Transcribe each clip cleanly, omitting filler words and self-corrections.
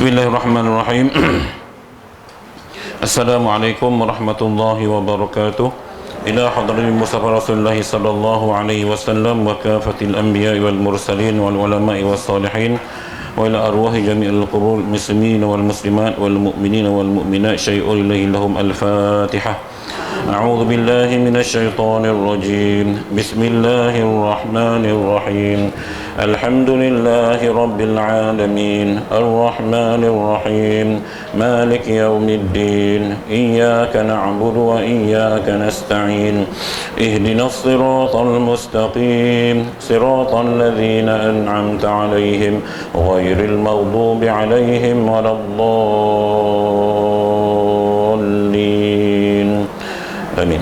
Bismillahirrahmanirrahim. Assalamualaikum warahmatullahi wabarakatuh. Ila hadratil Mustafa Rasulullah sallallahu alaihi wasallam wa kafatil anbiya wal mursalin wal ulama'i was salihin wa ila arwahi jami'il qubur muslimin wal muslimat wal mu'minin wal mu'minat syai'un lillahi lahum al-Fatihah. A'udzu billahi minasy syaithanir rajim. Bismillahirrahmanirrahim. Alhamdulillahi rabbil alamin. Arrahmanir rahim. Maliki yaumiddin. Iyyaka na'budu wa iyyaka nasta'in. Ihdinas siratal mustaqim. Siratal ladzina an'amta 'alaihim ghairil maghdubi 'alaihim waladdallin. Amin.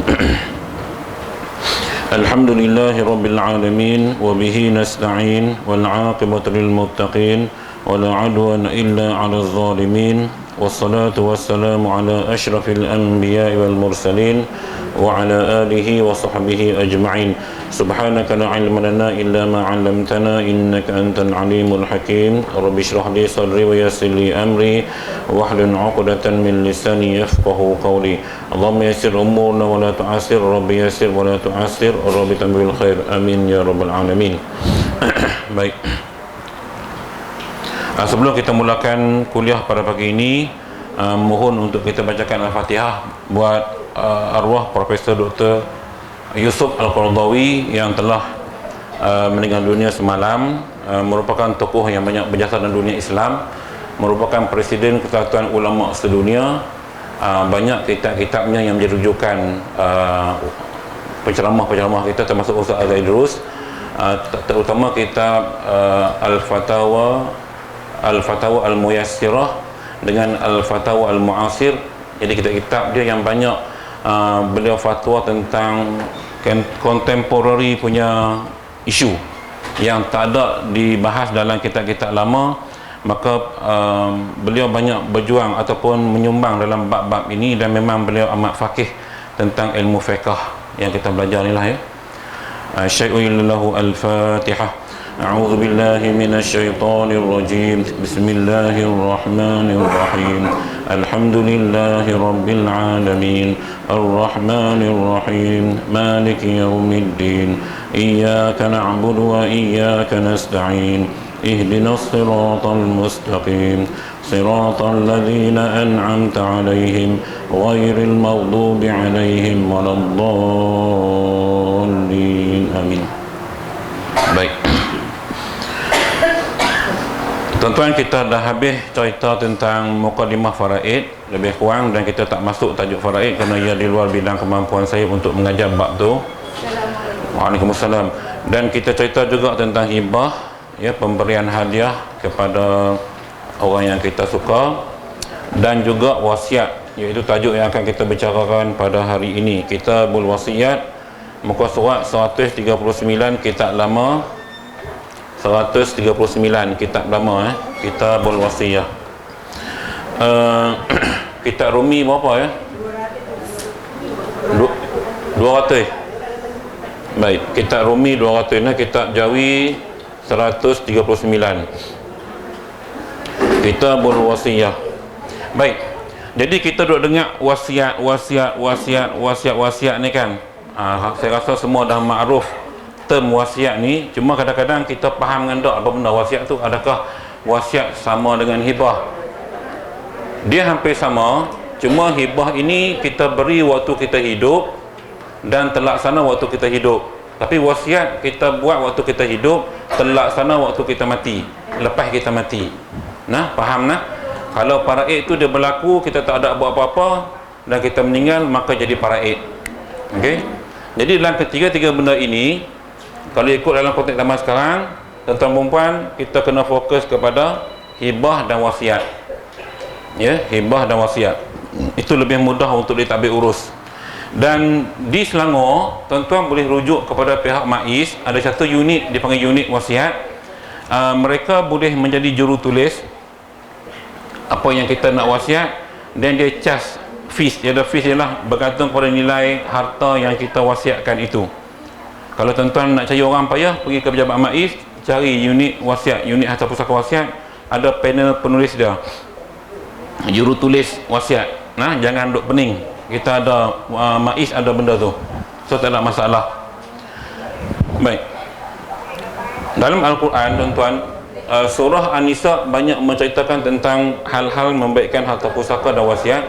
Alhamdulillahi rabbil alamin wa bihi nasta'in wal 'aqibatu lil muttaqin wa la 'udwana illa 'alal zalimin wassalatu wassalamu ala asyrafil anbiya'i wal mursalin wa ala alihi wa sahbihi ajma'in. Subhanaka la 'ilma lana illa ma 'allamtana innaka antal alimul hakim. Rabbi shrah li sadri wa yassir li amri wahlul 'uqdatan min lisani yafqahu qawli. Allahumma yassir umurna wa la tu'assir. Rabbi yassir wa la tu'assir. Rabbi tambil khair. Amin ya rabbal alamin. Baik. Sebelum kita mulakan kuliah pada pagi ini, mohon untuk kita bacakan Al-Fatihah buat arwah Profesor Dr. Yusuf Al-Qaradawi yang telah meninggal dunia semalam. Merupakan tokoh yang banyak berjasa dalam dunia Islam, merupakan Presiden Kesatuan Ulama Sedunia. Banyak kitab-kitabnya yang menjadi rujukan penceramah-penceramah kita, termasuk Ustaz Al-Idrus, terutama kitab Al-Fatawa Al-Muyassirah dengan Al-Fatawa Al-Mu'asir. Jadi kitab-kitab dia yang banyak beliau fatwa tentang contemporary punya isu yang tak ada dibahas dalam kitab-kitab lama. Maka beliau banyak berjuang ataupun menyumbang dalam bab-bab ini, dan memang beliau amat faqih tentang ilmu fiqh yang kita belajar ni lah ya. Syai'un lahu al-Fatihah. A'udzu billahi minasy syaithanir rajim. Bismillahirrahmanirrahim. Alhamdulillahi rabbil alamin. Arrahmanir rahim. Maliki yaumiddin. Iyyaka na'budu wa iyyaka nasta'in. Ihdinas siratal mustaqim. Siratal ladzina an'amta 'alaihim ghairil maghdubi 'alaihim waladdallin. Amin. Baik. Tuan-tuan, kita dah habis cerita tentang mukadimah faraid lebih kurang, dan kita tak masuk tajuk faraid kerana ia di luar bidang kemampuan saya untuk mengajar bab tu. Waalaikumsalam. Dan kita cerita juga tentang hibah, ya, pemberian hadiah kepada orang yang kita suka, dan juga wasiat, iaitu tajuk yang akan kita bicarakan pada hari ini. Kitabul Wasiat, muka surat 139, kitab lama 139, kitab lama, Kitabul Wasiyah. Kitab Rumi berapa ya? 200. Baik, kitab Rumi 200. Nah, kitab Jawi 139. Kitabul Wasiyah. Baik. Jadi kita duk dengar wasiat ni kan. Saya rasa semua dah makruf term wasiat ni. Cuma kadang-kadang kita faham dengan tak apa benda wasiat tu. Adakah wasiat sama dengan hibah? Dia hampir sama, cuma hibah ini kita beri waktu kita hidup dan terlaksana waktu kita hidup. Tapi wasiat kita buat waktu kita hidup, terlaksana waktu kita mati, lepas kita mati. Nah, faham nah? Kalau faraid tu dia berlaku, kita tak ada buat apa-apa dan kita meninggal, maka jadi faraid. Okey. Jadi dalam ketiga-tiga benda ini, kalau ikut dalam konteks zaman sekarang, tuan-tuan perempuan, kita kena fokus kepada hibah dan wasiat. Ya, hibah dan wasiat. Itu lebih mudah untuk ditadbir urus. Dan di Selangor, tuan-tuan boleh rujuk kepada pihak MAIS, ada satu unit dipanggil unit wasiat. Mereka boleh menjadi jurutulis apa yang kita nak wasiat, dan dia charge fees. Dia ada fees, ialah bergantung pada nilai harta yang kita wasiatkan itu. Kalau tuan-tuan nak cari orang payah, pergi ke pejabat MAIS, cari unit wasiat, unit harta pusaka wasiat, ada panel penulis dia. jurutulis wasiat. Nah, jangan duk pening. Kita ada MAIS, ada benda tu. So tak ada masalah. Baik. Dalam Al-Quran, tuan-tuan, surah An-Nisa banyak menceritakan tentang hal-hal membaikkan harta pusaka dan wasiat.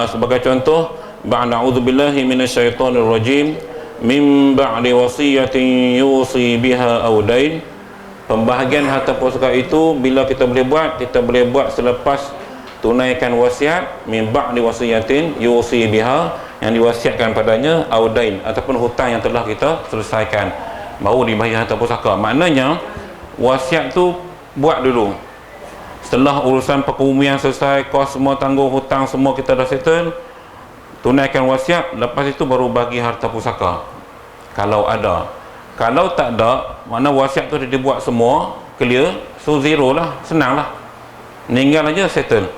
Sebagai contoh, ba'na'udzubillahi minasyaitonirrajim, min ba'di wasiyatin yusi biha aw dain. Pembahagian harta pusaka itu bila kita boleh buat selepas tunaikan wasiat, min ba'di wasiyatin yusi biha, yang diwasiatkan padanya, aw dain, ataupun hutang yang telah kita selesaikan, baru dibayar harta pusaka. Maknanya wasiat tu buat dulu. Setelah urusan perkebumian selesai, kos semua tanggung, hutang semua kita dah settle, tunaikan wasiat, lepas itu baru bagi harta pusaka kalau ada. Kalau tak ada, mana wasiat tu dia dibuat semua clear, so zero lah, senang lah, meninggal aja settle,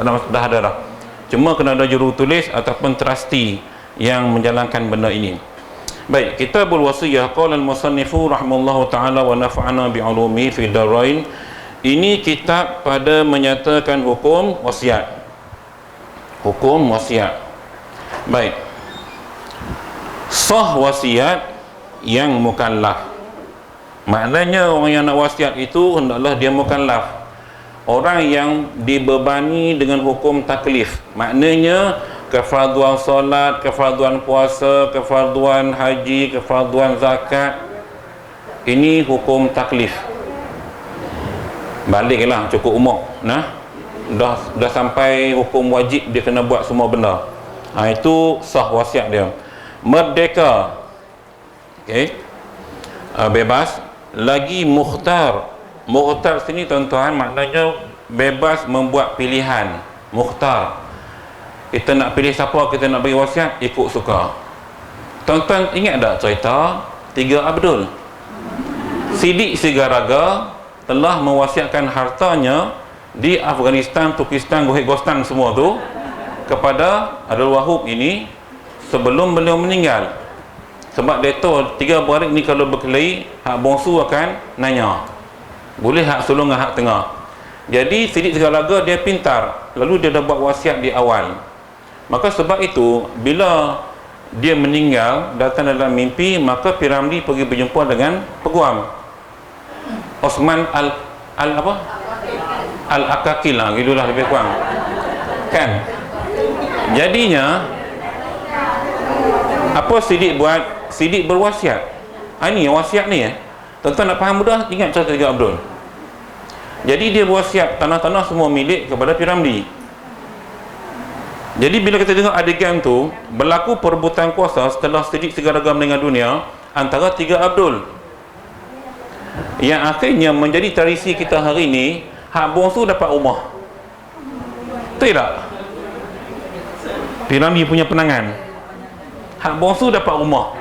dah ada dah. Cuma kena ada jurutulis ataupun trustee yang menjalankan benda ini. Baik, Kitabul Wasiyah, qala al-musannifu rahimallahu ta'ala wa nafa'ana bi'ulumi fi darain. Ini kitab pada menyatakan hukum wasiat. Hukum wasiat. Baik. Sah wasiat yang mukallaf. Maknanya orang yang nak wasiat itu hendaklah dia mukallaf. Orang yang dibebani dengan hukum taklif. Maknanya kefarduan solat, kefarduan puasa, kefarduan haji, kefarduan zakat, ini hukum taklif. Baliklah cukup umur, nah, dah sampai hukum wajib dia kena buat semua benda. Itu sah wasiat dia. Merdeka, bebas. Lagi mukhtar. Mukhtar sini tuan-tuan maknanya bebas membuat pilihan. Mukhtar, kita nak pilih siapa kita nak bagi wasiat, ikut suka. Tuan-tuan ingat tak cerita 3 Abdul? Siddiq Sigaraga telah mewasiatkan hartanya di Afghanistan, Turkistan, Gostan semua tu kepada Abdul Wahab ini sebelum beliau meninggal. Sebab dia tahu 3 beradik ni kalau berkelahi, hak bongsu akan nanya, boleh hak sulung dengan hak tengah. Jadi Siddiq Sigaraga dia pintar, lalu dia dah buat wasiat di awal. Maka sebab itu bila dia meninggal, datang dalam mimpi, maka Piramli pergi berjumpa dengan peguam Osman Al-Akakil lah, gitulah lebih kurang kan. Jadinya apa Siddiq buat? Siddiq berwasiat. Ini wasiat ni tuan-tuan nak faham mudah, ingat cerita 3 Abdul. Jadi dia berwasiat tanah-tanah semua milik kepada Piramli. Jadi bila kita tengok adegan tu, berlaku perebutan kuasa setelah Siddiq Sigaraga meninggal dunia antara 3 Abdul, yang akhirnya menjadi tradisi kita hari ini, hak bongsu dapat rumah. Betul tak? Piramli punya penangan, hak bongsu dapat rumah.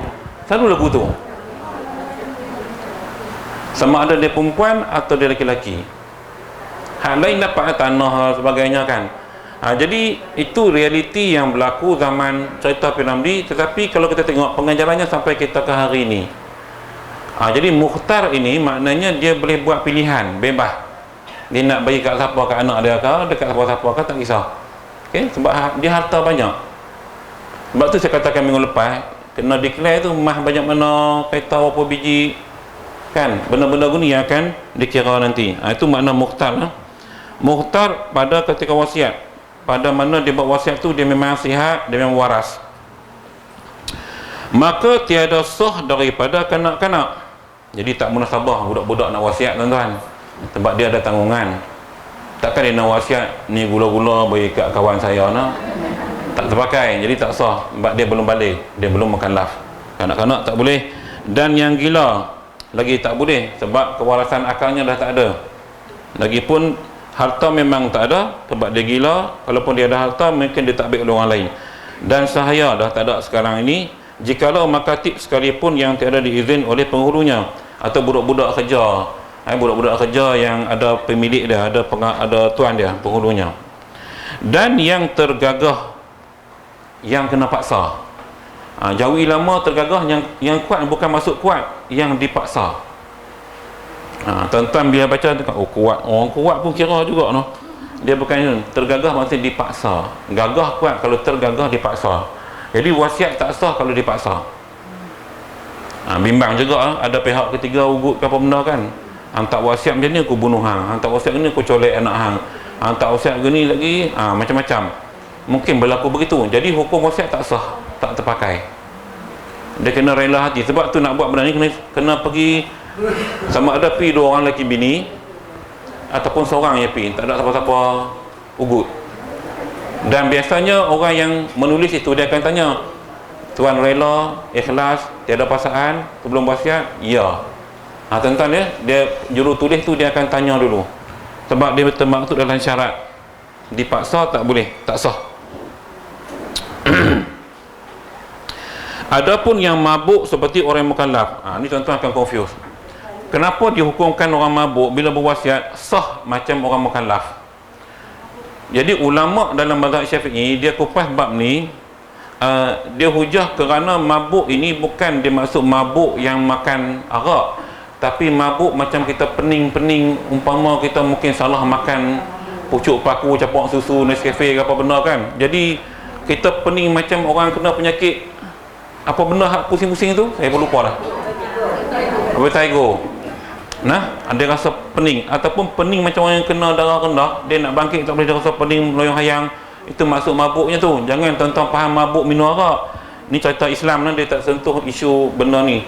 Selalu lagu tu, sama ada dia perempuan atau dia lelaki-lelaki. Hak lain dapat tanah sebagainya kan. Jadi itu realiti yang berlaku zaman cerita Piramli. Tetapi kalau kita tengok pengajarannya sampai kita ke hari ini, jadi mukhtar ini maknanya dia boleh buat pilihan, bebas. Dia nak bagi kat siapa, kat anak dia ke, dekat siapa-siapa ke, tak kisah. Sebab dia harta banyak. Sebab tu saya katakan minggu lepas, kena declare tu mah banyak mana, kereta berapa biji kan, benda-benda gini yang akan dikira nanti. Itu makna mukhtar. Mukhtar pada ketika wasiat, pada mana dia buat wasiat tu dia memang sihat, dia memang waras. Maka tiada sah daripada kanak-kanak. Jadi tak munasabah budak-budak nak wasiat tuan-tuan, sebab dia ada tanggungan. Takkan dia nak wasiat ni gula-gula bagi kat kawan saya nak, tak terpakai, jadi tak sah sebab dia belum balik, dia belum mukallaf. Kanak-kanak tak boleh, dan yang gila lagi tak boleh sebab kewarasan akalnya dah tak ada. Lagipun harta memang tak ada sebab dia gila. Kalaupun dia ada harta, mungkin dia tak ambil oleh orang lain. Dan sahaya dah tak ada sekarang ini. Jikalau makatib sekalipun yang tiada diizin oleh penghulunya, atau budak-budak kerja, budak-budak kerja yang ada pemilik dia, ada tuan dia, penghulunya. Dan yang tergagah, yang kena paksa. Jawi lama tergagah, yang kuat bukan maksud kuat, yang dipaksa. Tuan-tuan bila baca, oh kuat, orang kuat pun kira juga no. Dia bukan tergagah, maksudnya dipaksa. Gagah kuat kalau tergagah dipaksa. Jadi wasiat tak sah kalau dipaksa. Bimbang juga ada pihak ketiga ugut ke apa benda kan. Hantar wasiat macam ni aku bunuh hang, hantar wasiat ni aku colek anak hang, hantar wasiat gini lagi, macam-macam. Mungkin berlaku begitu. Jadi hukum wasiat tak sah, tak terpakai. Dia kena rela hati. Sebab tu nak buat benda ni kena pergi, sama ada pi dua orang lelaki bini ataupun seorang je pi, tak ada siapa-siapa ugut. Dan biasanya orang yang menulis itu dia akan tanya, tuan rela, ikhlas, tiada paksaan sebelum wasiat? Ya. Tuan-tuan dia juru tulis tu dia akan tanya dulu. Sebab dia termaktub dalam syarat. Dipaksa tak boleh, tak sah. Adapun yang mabuk seperti orang mukallaf. Ni tuan-tuan akan confuse. Kenapa dihukumkan orang mabuk bila berwasiat sah macam orang mukallaf? Jadi ulama dalam mazhab Syafi'i dia kupas bab ni, dia hujah kerana mabuk ini bukan dia maksud mabuk yang makan arak, tapi mabuk macam kita pening-pening, umpama kita mungkin salah makan pucuk paku, capak susu, Nescafe ke apa benda kan. Jadi kita pening macam orang kena penyakit apa benda hak pusing-pusing tu, saya pun lupa dah. Vertigo. Ada rasa pening ataupun pening macam orang yang kena darah rendah, dia nak bangkit tak boleh, dia rasa pening meloyong hayang. Itu maksud mabuknya tu. Jangan tuan-tuan faham mabuk minum arak. Ni cerita Islam dia tak sentuh isu benda ni.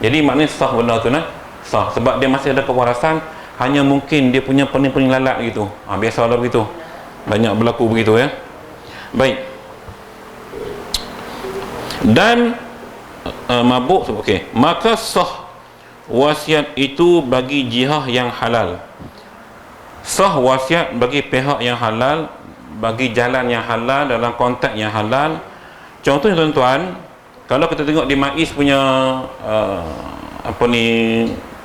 Jadi maknanya sah benda tu sah sebab dia masih ada kewarasan, hanya mungkin dia punya pening-pening lalat gitu. Biasalah begitu. Banyak berlaku begitu ya. Baik. Dan mabuk okey, maka sah wasiat itu bagi jihah yang halal. Sah wasiat bagi pihak yang halal, bagi jalan yang halal, dalam konteks yang halal. Contohnya tuan-tuan, kalau kita tengok di MAIS punya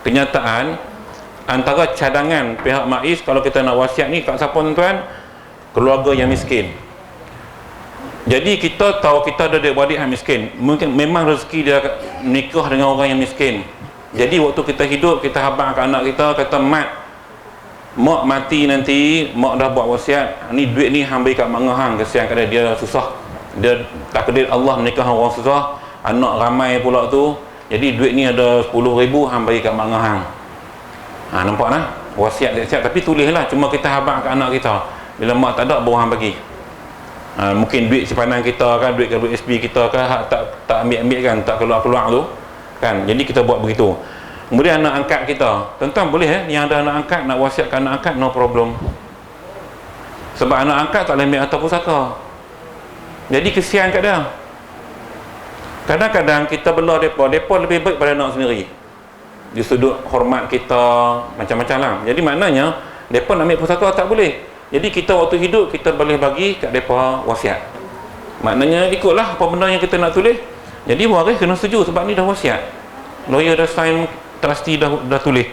kenyataan, antara cadangan pihak MAIS kalau kita nak wasiat ni kat siapa tuan-tuan? Keluarga yang miskin. Jadi kita tahu kita ada adik-beradik yang miskin, mungkin memang rezeki dia nikah dengan orang yang miskin. Jadi waktu kita hidup, kita habang ke anak kita, kata mak mati nanti, mak dah buat wasiat, ni duit ni hang bagi kat mak ngahang, kesian kat dia susah, dia takdir Allah menikah orang susah, anak ramai pula tu, jadi duit ni ada 10,000 hang bagi kat mak ngahang. Nampak nah? Wasiat siap-siap, tapi tulislah, cuma kita habang kat anak kita, bila mak tak ada baru hang bagi. Mungkin duit simpanan kita kan, duit SB kita kan, tak ambil-ambil kan, tak keluar-keluar tu kan. Jadi kita buat begitu. Kemudian anak angkat kita, tuan-tuan boleh yang ada anak angkat, nak wasiatkan anak angkat, no problem. Sebab anak angkat tak boleh ambil harta pusaka. Jadi kesian kat dia. Kadang-kadang kita bela mereka lebih baik pada anak sendiri. Di sudut hormat kita, macam-macam lah. Jadi maknanya mereka nak ambil pusaka tak boleh. Jadi kita waktu hidup kita boleh bagi kat mereka wasiat. Maknanya ikutlah apa benda yang kita nak tulis. Jadi waris kena setuju sebab ni dah wasiat. Lawyer dah sign, trustee dah tulis.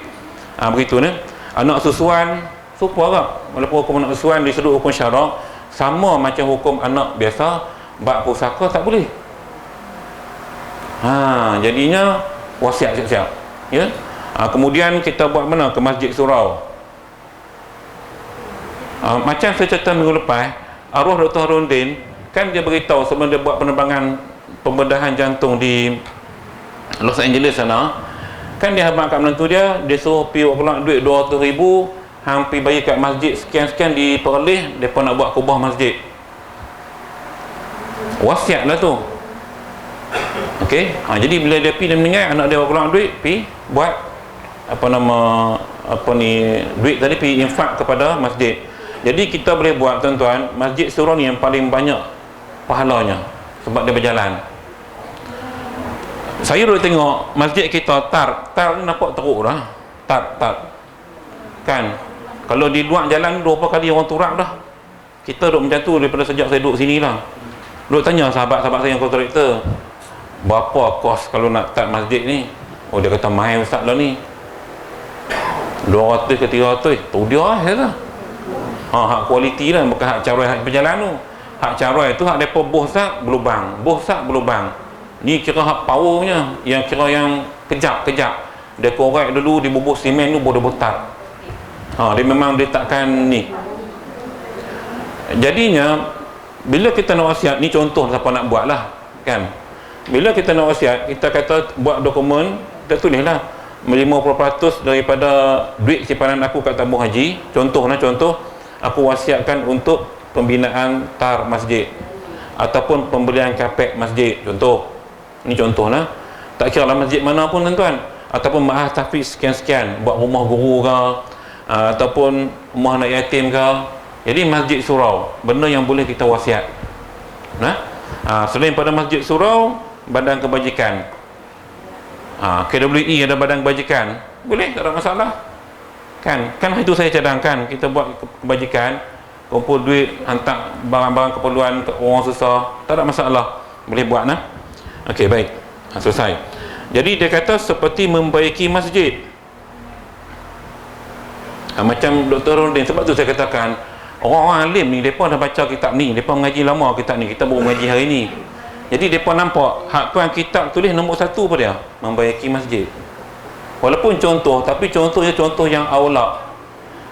Begitu ni. Anak susuan serupa agak. Walaupun hukum anak susuan di sudut hukum syarak sama macam hukum anak biasa, bab pusaka tak boleh. Jadinya wasiat siap-siap. Ya. Kemudian kita buat mana ke masjid surau. Macam saya cerita minggu lepas, arwah Dr. Harundin kan dia beritahu sebelum dia buat penerbangan pembedahan jantung di Los Angeles sana, kan dia habang kat menantu dia suruh pergi keluar duit 200,000 hang pergi bagi kat masjid sekian-sekian di Perlis, mereka nak buat kubah masjid. Wasiat lah tu. Okey, jadi bila dia pergi dan meninggal, anak dia keluar duit pergi buat duit tadi pergi infak kepada masjid. Jadi kita boleh buat tuan-tuan, masjid surau ni yang paling banyak pahalanya sebab dia berjalan. Saya duduk tengok masjid kita tar ni nampak teruk dah. Tar kan, kalau di luar jalan berapa kali orang turak dah. Kita duduk macam tu daripada sejak saya duduk sini lah. Duduk tanya sahabat-sahabat saya yang kontraktor, berapa kos kalau nak tar masjid ni? Oh, dia kata mahal ustaz lah ni, 200 ke 300. Tu dia lah kata. Hak kualiti lah, bukan hak carai hak berjalan tu. Hak carai tu hak depa bohsak berlubang. Ni kira hak power punya, yang kira yang kejap. Dia korek dulu, dibubuh simen tu baru dia botak. Dia memang dia takkan ni. Jadinya bila kita nak wasiat ni, contoh siapa nak buat lah kan, bila kita nak wasiat, kita kata buat dokumen, kita tulislah 50% daripada duit simpanan aku kat tabung haji, contoh aku wasiatkan untuk pembinaan tar masjid ataupun pembelian kapek masjid, contoh ni contohlah, tak kira lah masjid mana pun tuan-tuan, ataupun ma'had tahfiz sekian-sekian, buat rumah guru ke, ataupun rumah anak yatim ke. Jadi masjid surau, benda yang boleh kita wasiat. Selain pada masjid surau, badan kebajikan, KWE ada badan kebajikan, boleh, tak ada masalah kan itu saya cadangkan, kita buat kebajikan, kumpul duit, hantar barang-barang keperluan ke orang susah, tak ada masalah, boleh buat nah. Okey, baik, selesai. Jadi dia kata seperti membaiki masjid, macam Dr. Rondin. Sebab tu saya katakan orang-orang alim ni, mereka dah baca kitab ni, mereka mengaji lama kitab ni, kita baru mengaji hari ni. Jadi mereka nampak hak tuan kitab tulis nombor 1 pada dia, membaiki masjid. Walaupun contoh, tapi contohnya contoh yang aula.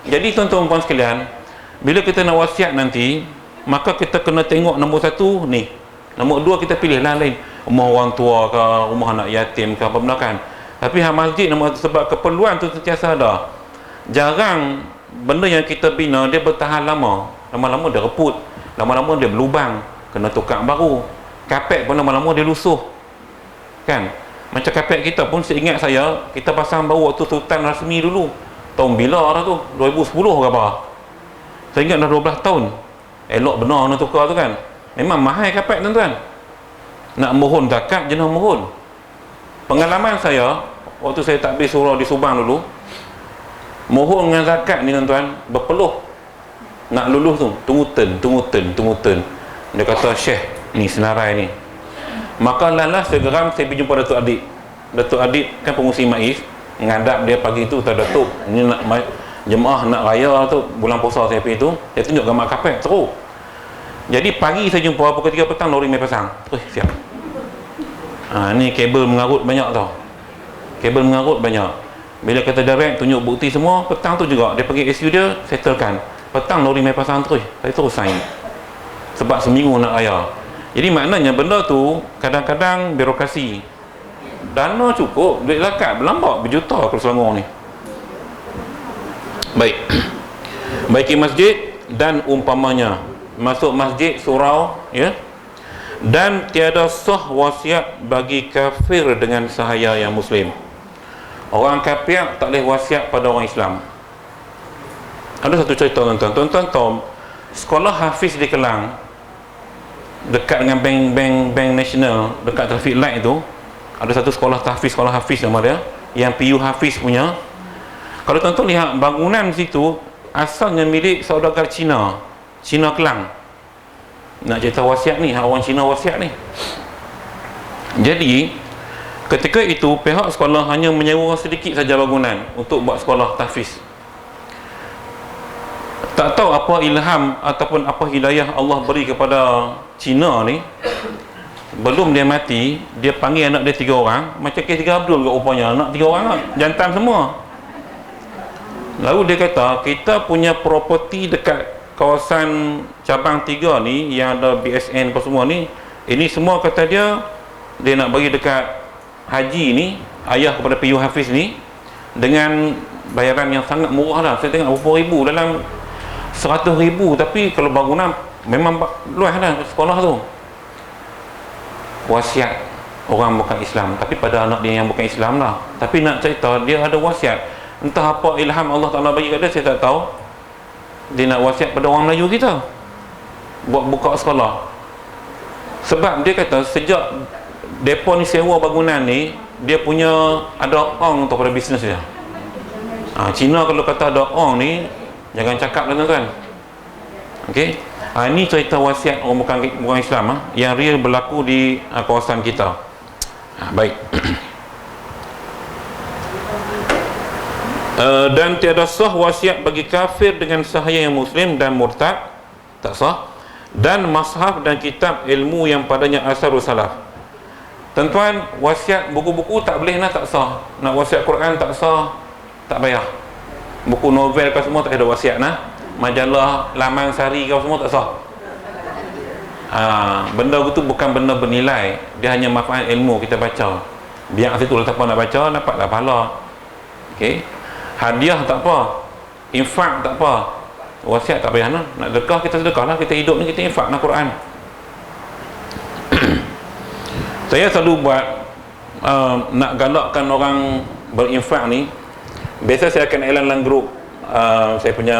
Jadi tuan-tuan puan sekalian, bila kita nak wasiat nanti, maka kita kena tengok nombor 1 ni, nombor 2 kita pilih lah lain, rumah orang tua ke, rumah anak yatim ke, apa benda kan. Tapi hak masjid nombor 1, sebab keperluan tu sentiasa ada. Jarang benda yang kita bina dia bertahan lama, lama-lama dia reput, lama-lama dia berlubang, kena tukar baru. Kapek pun lama-lama dia lusuh kan. Macam kapek kita pun, seingat saya, kita pasang baru waktu Sultan Rasmi dulu, tahun bila dah tu, 2010 ke apa, saya ingat dah 12 tahun. Elok benar nak tukar tu kan. Memang mahal kapek tuan-tuan, nak mohon zakat jenis mohon. Pengalaman saya waktu saya takbir surau di Subang dulu, mohon dengan zakat ni tuan-tuan, berpeluh nak lulus tu, tunggu turn. Dia kata, Syekh ni senarai ni. Maka lalas segeram saya pergi jumpa Datuk Adib kan pengurusi MAIS, ngadap dia pagi tu, kata Datuk, ni nak jemaah nak raya tu, bulan puasa saya pergi tu, dia tunjuk gambar kapek teruk. Jadi pagi saya jumpa, pukul 3 petang lori mai pasang. Siap. Ni kabel mengarut banyak tau, kabel mengarut banyak. Bila kata direct tunjuk bukti semua, petang tu juga dia pergi SU dia, settlekan. Petang lori mai pasang terus, saya terus sign. Sebab seminggu nak raya. Jadi maknanya benda tu kadang-kadang birokrasi. Dana cukup, duit zakat berlambak berjuta ke Selangor ni. Baik. Baiki masjid dan umpamanya. Masuk masjid surau, ya. Dan tiada sah wasiat bagi kafir dengan sahaya yang muslim. Orang kafir tak boleh wasiat pada orang Islam. Ada satu cerita tuan-tuan tahu, sekolah hafiz di Kelang dekat dengan bank nasional, dekat traffic light tu ada satu sekolah hafiz nama dia, yang PU Hafiz punya. Kalau tuan-tuan lihat bangunan situ, asalnya milik saudagar Cina Kelang. Nak cerita wasiat ni, orang Cina wasiat ni. Jadi ketika itu pihak sekolah hanya menyewa sedikit saja bangunan untuk buat sekolah tahfiz. Tak tahu apa ilham ataupun apa hidayah Allah beri kepada Cina ni, belum dia mati, dia panggil anak dia 3 orang, macam kes 3 Abdul ke rupanya, anak 3 orang lah, jantan semua. Lalu dia kata, kita punya properti dekat kawasan cabang 3 ni, yang ada BSN apa semua ni, ini semua kata dia nak bagi dekat haji ni, ayah kepada PU Hafiz ni, dengan bayaran yang sangat murah lah. Saya tengok berapa ribu, dalam 100,000, tapi kalau bangunan memang luas lah sekolah tu. Wasiat orang bukan Islam, tapi pada anak dia yang bukan Islam lah. Tapi nak cerita, dia ada wasiat, entah apa ilham Allah Ta'ala bagi kat dia, saya tak tahu. Dia nak wasiat pada orang Melayu kita buat buka sekolah. Sebab dia kata sejak depa ni sewa bangunan ni, dia punya ada ong tu pada bisnes dia. Cina kalau kata ada ong ni, jangan cakap lah tuan-tuan. Okey. Ini cerita wasiat orang bukan Islam yang real berlaku di kawasan kita. Baik. Dan tiada sah wasiat bagi kafir dengan sahaya yang muslim dan murtad, tak sah. Dan mashaf dan kitab ilmu yang padanya asarul salaf. Tuan-tuan, wasiat buku-buku tak boleh nak, tak sah. Nak wasiat Quran tak sah, tak payah. Buku novel ke semua tak ada wasiat nah. majalah laman sari kau semua tak sah. Benda itu bukan benda bernilai, dia hanya manfaat ilmu kita baca. Biar situ letak nak baca, dapatlah pahala. Okey. Hadiah tak apa, infak tak apa, wasiat tak payah nak sedekah, kita sedekahlah, kita hidup ni kita infaklah Quran. Saya selalu buat nak galakkan orang berinfak ni. Biasa saya akan elan dalam grup saya punya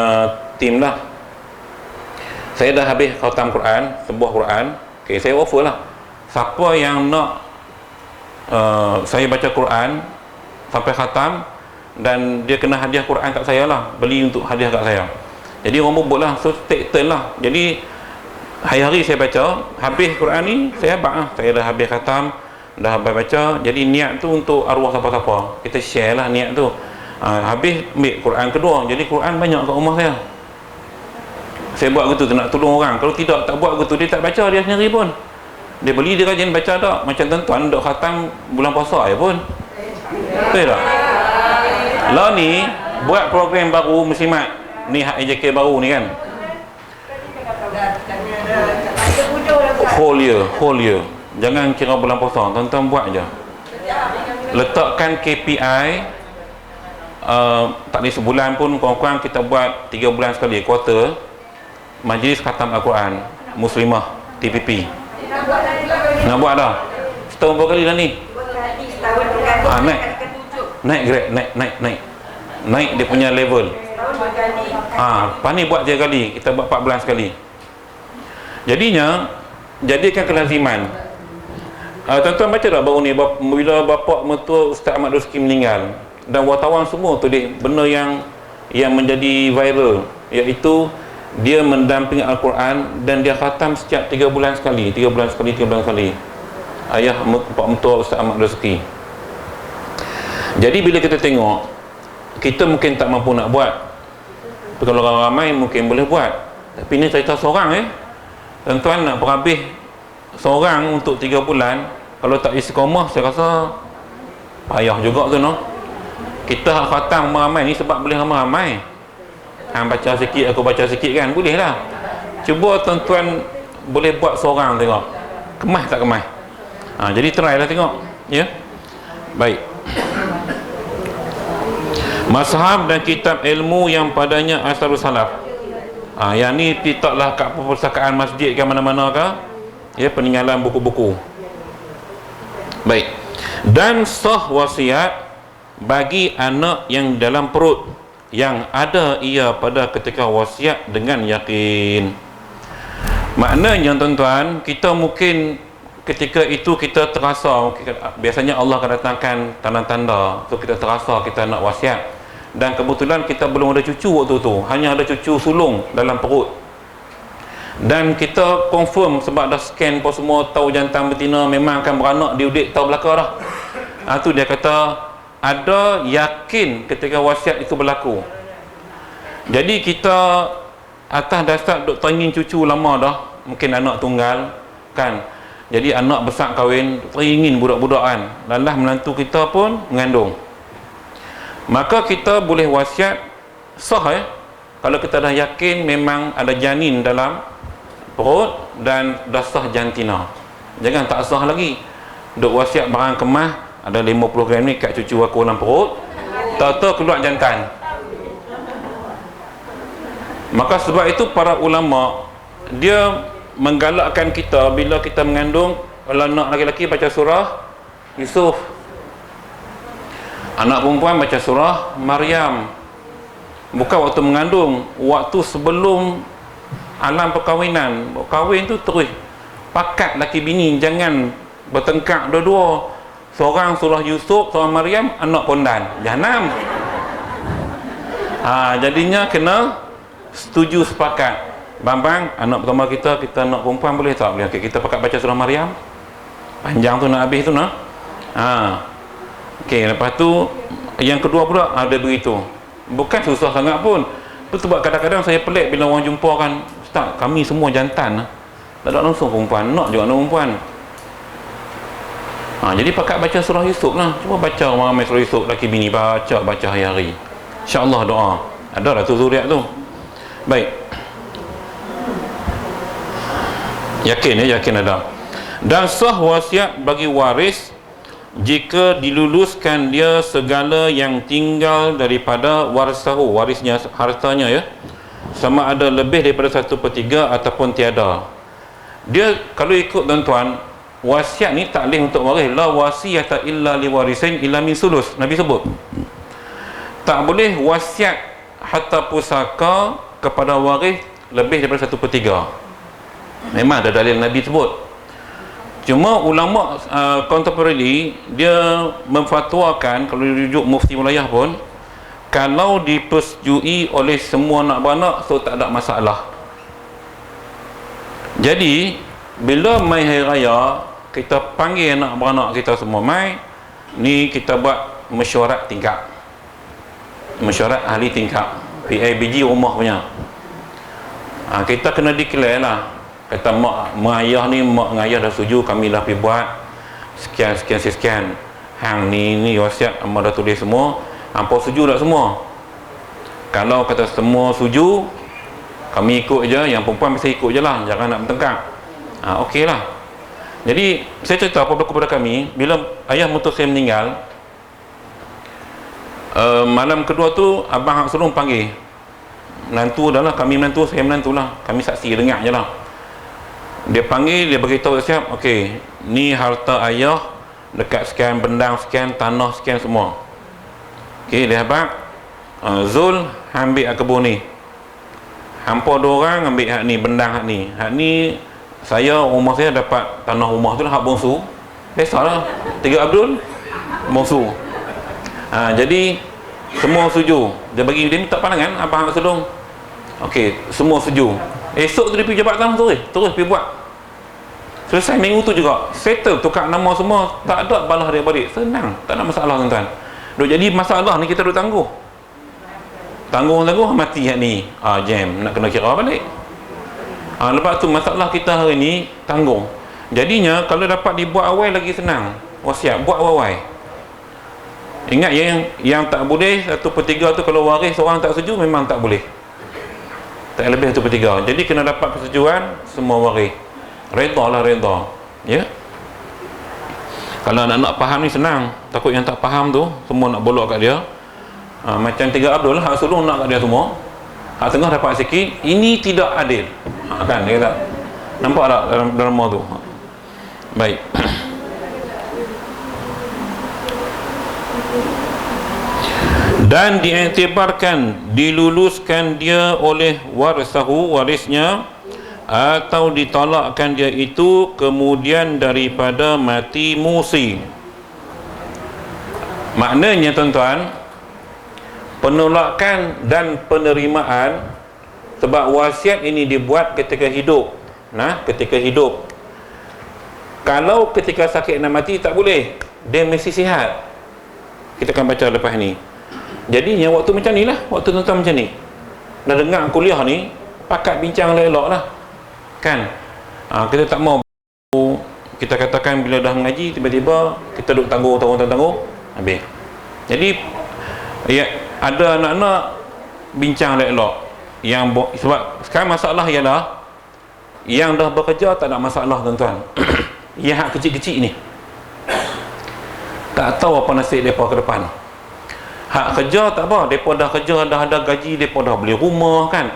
tim lah. Saya dah habis khatam Quran, sebuah Quran. Okay, saya offer lah, siapa yang nak saya baca Quran sampai khatam dan dia kena hadiah Quran kat saya lah, beli untuk hadiah kat saya. Jadi orang buat lah, so take turn lah. Jadi hari-hari saya baca, habis Quran ni saya habaq lah. Saya dah habis khatam, dah habis baca. Jadi niat tu untuk arwah siapa-siapa, kita share lah niat tu. Habis ambil Quran kedua, jadi Quran banyak kat rumah saya. Saya buat gitu tu, nak tolong orang. Kalau tidak, tak buat gitu, dia tak baca dia sendiri pun. Dia beli, dia rajin baca tak. Macam tuan-tuan dok khatam bulan puasa je pun. Betul tak? Lah ni buat program baru muslimat ni, hak AJK baru ni kan, whole year. Jangan kira bulan puasa, tuan-tuan buat je. Letakkan KPI, tak ni sebulan pun, kurang-kurang kita buat 3 bulan sekali, quarter, majlis khatam Al-Quran Muslimah TPP. Nak buat dah setahun berapa kali dah ni? Naik grade, naik dia punya level. Lepas ni buat 3 kali, kita buat 4 bulan sekali. Jadinya jadikan kelaziman. Tuan-tuan baca tak baru ni, bila bapa mertua Ustaz Ahmad Rozki meninggal, dan wartawan semua tu dia benda yang menjadi viral, iaitu dia mendampingi Al-Quran dan dia khatam setiap 3 bulan sekali. Ayah pak mentua Ustaz Ahmad Rozki. Jadi bila kita tengok, kita mungkin tak mampu nak buat, tapi kalau orang ramai mungkin boleh buat. Tapi ni cerita seorang tuan-tuan nak berhabis seorang untuk 3 bulan, kalau tak istiqamah saya rasa payah juga tu no. Kita khatam ramai ni sebab boleh ramai-ramai. Hang baca sikit, aku baca sikit kan, boleh lah. Cuba tuan-tuan boleh buat seorang tengok, kemas tak kemas. Jadi try lah tengok, ya. Baik. Mazhab dan kitab ilmu yang padanya asarul salaf. Yang ni taklah kat perpustakaan masjid ke mana-mana ke, ya, peninggalan buku-buku. Baik. Dan sah wasiat bagi anak yang dalam perut, yang ada ia pada ketika wasiat dengan yakin. Maknanya tuan-tuan, kita mungkin ketika itu kita terasa, biasanya Allah akan datangkan tanda-tanda, so kita terasa kita nak wasiat, dan kebetulan kita belum ada cucu waktu tu, hanya ada cucu sulung dalam perut, dan kita confirm sebab dah scan pun semua, tahu jantan betina memang akan beranak di udik tahun belakang dah. Tu dia kata ada yakin ketika wasiat itu berlaku. Jadi kita atas dasar duk teringin cucu lama dah, mungkin anak tunggal kan, jadi anak besar kahwin, teringin budak-budak kan, lalah menantu kita pun mengandung, maka kita boleh wasiat sah kalau kita dah yakin memang ada janin dalam perut dan dah sah jantina. Jangan tak sah lagi, duk wasiat barang kemas, ada 50 gram ni kat cucu aku dalam perut, tahu-tahu keluar jantan. Maka sebab itu para ulama dia menggalakkan kita bila kita mengandung, kalau anak lelaki baca surah Yusuf, anak perempuan baca surah Maryam. Bukan waktu mengandung, waktu sebelum alam perkahwinan. Kahwin tu terus pakat laki bini, jangan bertengkar dua-dua. Seorang surah Yusuf, surah Maryam, anak pondan, jahanam. Jadinya kena setuju sepakat. Bang, anak pertama kita anak perempuan boleh tak? Boleh. Okay, kita pakat baca surah Maryam. Panjang tu nak habis tu nak. Okey, lepas tu yang kedua pula ada begitu. Bukan susah sangat pun. Itu sebab kadang-kadang saya pelik bila orang jumpa kan, Ustaz, kami semua jantan. Tak ada langsung perempuan, nak juga anak perempuan. Jadi pakat baca surah Yusuf lah. Cuba baca ramai surah Yusuf, laki bini baca hari-hari. InsyaAllah doa. Ada lah tu zuriat tu. Baik, yakin ya, yakin ada. Dan sah wasiat bagi waris jika diluluskan dia segala yang tinggal daripada warisahu, warisnya, hartanya ya, sama ada lebih daripada 1/3 ataupun tiada. Dia kalau ikut tuan-tuan, wasiat ni tak boleh untuk waris. La wasiyata illa liwarisin illa min sulus. Nabi sebut tak boleh wasiat harta pusaka kepada waris lebih daripada 1/3. Memang ada dalil Nabi sebut. Cuma ulama contemporary dia memfatwakan, kalau dirujuk mufti wilayah pun, kalau dipersetujui oleh semua anak beranak, so tak ada masalah. Jadi bila mai hari raya, kita panggil anak beranak kita semua mai, ni kita buat mesyuarat tingkap, mesyuarat ahli tingkap, PIBG rumah punya. Kita kena declare lah, kata mak ayah ni, mak dengan ayah dah setuju, kami dah pergi buat sekian hang ni wasiat amak dah tulis semua, hampa setuju tak semua? Kalau kata semua setuju, kami ikut je, yang perempuan bisa ikut je lah, jangan nak bertengkar. Okey lah. Jadi saya cerita apa berlaku pada kami bila ayah mutu saya meninggal. Malam kedua tu abang Hak Sulung panggil menantu dah lah, kami menantu, saya menantu lah, kami saksi dengar je lah. Dia panggil, dia beritahu siap, okey, ni harta ayah dekat sekian bendang, sekian tanah, sekian semua. Okey, dia habaq Zul ambil kebun ni, hampa 2 orang ambil hak ni, bendang hak ni saya, rumah saya dapat tanah rumah tu lah, hak bongsu. Biasalah, 3 Abdul bongsu. Jadi semua setuju. Dia bagi, dia minta pandangan abang Hak Sulung. Okey, semua setuju. Esok tu dia pergi jabatan terus pergi buat. Selesai minggu tu juga settle, tukar nama semua, tak ada balah dia balik, senang, tak ada masalah tuan-tuan. Jadi masalah ni kita duk tangguh mati hak ni, jam nak kena kira balik. Lepas tu masalah kita hari ni tanggung. Jadinya kalau dapat dibuat awal lagi senang, wasiat buat awal. Ingat yang tak boleh 1/3 tu, kalau waris seorang tak setuju memang tak boleh, tak lebih 1/3. Jadi kena dapat persetujuan semua waris, reda lah, reda ya. Kalau anak-anak faham ni senang, takut yang tak faham tu semua nak bolok kat dia. Macam 3 Abdul lah, Hak Sulung nak kat dia semua, hak tengah dapat sikit, ini tidak adil. Kan dia kata, nampak tak dalam drama tu. Baik. Dan diiktibarkan diluluskan dia oleh warisahu, warisnya, atau ditolakkan dia itu kemudian daripada mati musi. Maknanya tuan-tuan, penolakan dan penerimaan, sebab wasiat ini dibuat ketika hidup. Ketika hidup. Kalau ketika sakit nak mati tak boleh, dia mesti sihat. Kita akan baca lepas ni. Jadinya waktu macam ni lah, waktu tuan-tuan macam ni, dah dengar kuliah ni, pakat bincang elok lah kan. Kita tak mau, kita katakan bila dah mengaji tiba-tiba kita duduk tangguh habis. Jadi ya, ada anak-anak bincang elok yang sebab sekarang masalah ialah yang dah bekerja tak ada masalah tuan-tuan. Yang hak kecil-kecil ni tak tahu apa nasib mereka ke depan. Hak kerja tak apa, mereka dah kerja, dah ada gaji, mereka dah beli rumah kan.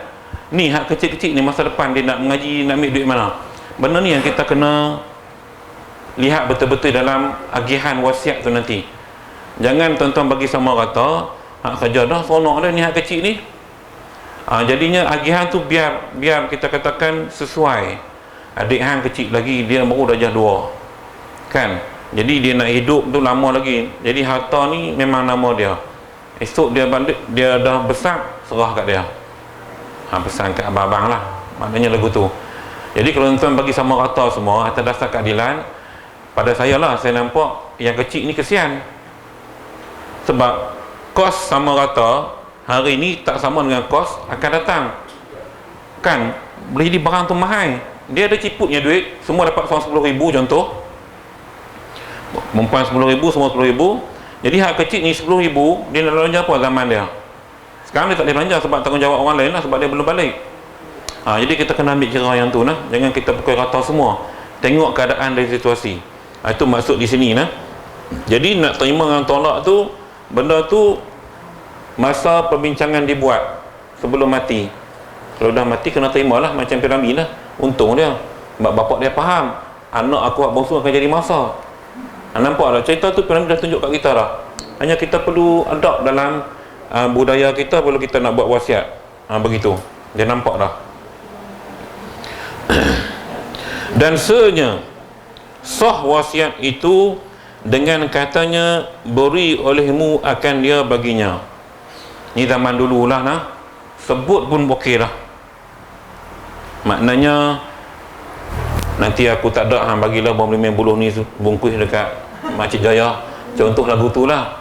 Ni hak kecil-kecil ni, masa depan dia nak mengaji, nak ambil duit mana. Benda ni yang kita kena lihat betul-betul dalam agihan wasiat tu nanti. Jangan tuan-tuan bagi sama rata, hak kerja dah seronok dah, ni hak kecil ni. Jadinya agihan tu biar kita katakan sesuai. Adik hang kecil lagi, dia baru darjah 2 kan. Jadi dia nak hidup tu lama lagi. Jadi harta ni memang nama dia. Esok dia balik, dia dah besar, serah kat dia. Pesan kat abang-abang lah, maknanya lagu tu. Jadi kalau tuan-tuan bagi sama rata semua atas dasar keadilan, pada saya lah, saya nampak yang kecil ni kesian. Sebab kos sama rata hari ni tak sama dengan kos akan datang kan. Boleh jadi barang tu mahal, dia ada ciputnya duit, semua dapat seorang 10,000 contoh, perempuan 10,000, semua 10,000. Jadi hak kecil ni 10,000, dia nak belanja apa zaman dia? Sekarang dia tak boleh belanja sebab tanggungjawab orang lain lah, sebab dia belum balik. Jadi kita kena ambil cara yang tu lah. Jangan kita pukul rata semua. Tengok keadaan dari situasi. Itu maksud di sini lah. Jadi nak terima dengan tolak tu, benda tu masa perbincangan dibuat sebelum mati. Kalau dah mati kena terima lah, macam piramid lah. Untung dia, sebab bapak dia faham anak aku buat bongsu akan jadi masa. Nampak tak cerita tu piramid dah tunjuk kat kita dah. Hanya kita perlu adopt dalam budaya kita kalau kita nak buat wasiat. Begitu dia nampak dah. Dan sebenarnya sah wasiat itu dengan katanya beri olehmu akan dia baginya. Ni zaman dululah nah. Sebut pun okey lah. Maknanya nanti aku tak ada bagilah bom 50 ni bungkus dekat Masjid Jaya. Contoh lagu tu lah.